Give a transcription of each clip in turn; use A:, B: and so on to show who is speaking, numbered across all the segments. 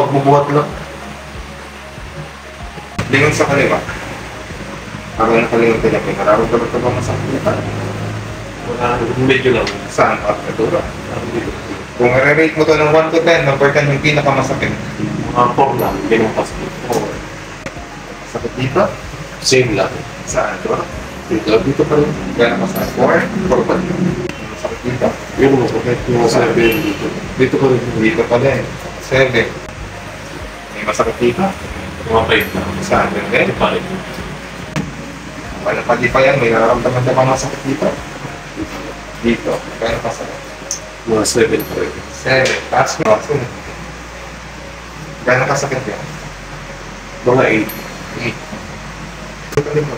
A: pagbubuhat lang.
B: Lingon sa kaliwa. Habang nakalingon ka niya, nararamdaman ka ba masakit?
A: Wala, medyo lang.
B: Saan pa? Natura. Kung i-rate mo to ng 1 to 10, number 10 yung pinakamasakit.
A: Mga 4 lang, ganun kasi.
B: Masakit dito?
A: Same lang.
B: Saan to?
A: Dito pa rin.
B: Gano'n masakit? 4 pa rin. Masakit dito?
A: Yun mo, kahit yung 7 dito. Dito pa rin.
B: Dito pa din. 7. May masakit dito?
A: Mga 5 lang.
B: Saan?
A: Dito pa rin.
B: Wala pa di pa yan, may nararamdaman ka ba masakit dito? Dito. Gano'n masakit?
A: Mga 7 pa rin.
B: 7. Taas mo. Gano'n kasakit yan?
A: Mga
B: 8. Dito pa rin mo.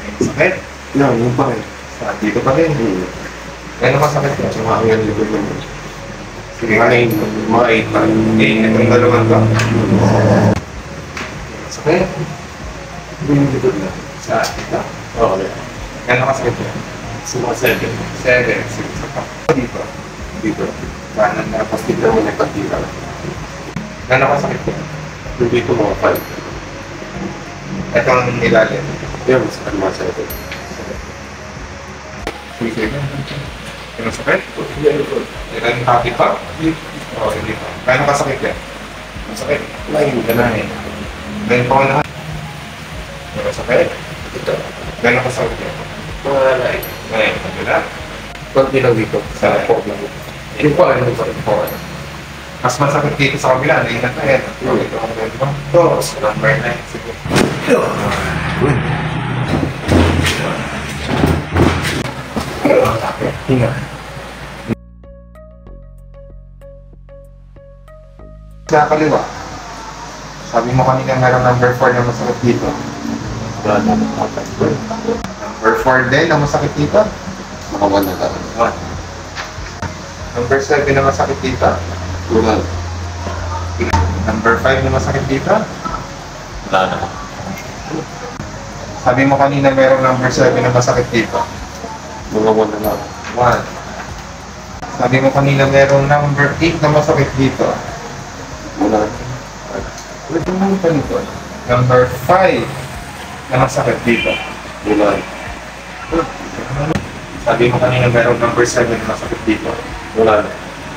B: May masakit?
A: 8. Yan, yun pa rin.
B: Saan? Dito pa rin. Gano'n masakit yan?
A: Tsaka ang yan dito naman.
B: Sige nga.
A: Mga 8 pa rin.
B: 8. Itong dalawang to. Masakit?
A: Yung dito na.
B: Saan? Dito?
A: Okay.
B: Gano'n kasakit yan?
A: Sa mga 7.
B: 7. Sige, sa dito.
A: Dito.
B: Kanan na
A: Tapos dito naman yung patira.
B: gano'n kasakit yan?
A: Yung dito mga 5.
B: Ito ang nilalim.
A: Yan, sa mga 7.
B: Sige. Masakit? Ilan happy pa? Oo, hindi pa. Gano'n kasakit yan? Masakit?
A: 9.
B: Gano'n. Gano'n pa ko na. Masakit?
A: Dito.
B: Gano'n kasakit yan?
A: Mga 9.
B: Ngayon, gano'n?
A: Kunti lang dito. Sa 4 lang. Yung pa rin pa rin.
B: Mas masakit dito sa kabila, naingat na yan. Ito ang gano'n mo. Ito, sa number 9. Sige.
A: Hinga.
B: Sa kaliwa, sabi mo kanina meron number 4 na masakit dito.
A: Wala na.
B: Number 4 din na masakit dito.
A: Mga 1 na lang.
B: 1. Number 7 na masakit dito.
A: Wala.
B: Number 5 na masakit dito.
A: Wala na.
B: Sabi mo kanina meron number 7 na masakit dito.
A: Mga 1 na lang.
B: 1. Sabi mo kanina meron number 8 na masakit dito.
A: Wala.
B: Ulit naman pa nito. Number 5 na masakit dito.
A: Wala.
B: Sabi mo kanina meron number 7 na masakit dito.
A: Wala na.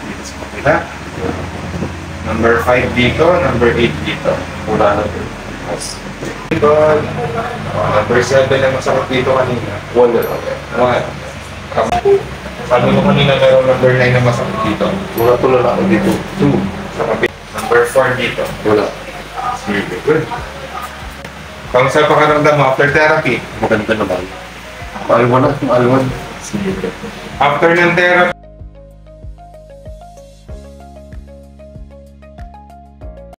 B: Dito sa kapila. Number 5 dito, number 8 dito.
A: Wala na.
B: Dito, number 7 na masakit dito kanina.
A: 1 na lang.
B: 1. Sabi mo kanina meron number 9 na masakit dito.
A: Mga tulala ako dito. 2.
B: Sa kapila. Number 4 dito.
A: Wala.
B: Sige, good. Kamusta pakiramdam mo after therapy?
A: Maganda naman. Alwan na. Alwan.
B: After ng therapy,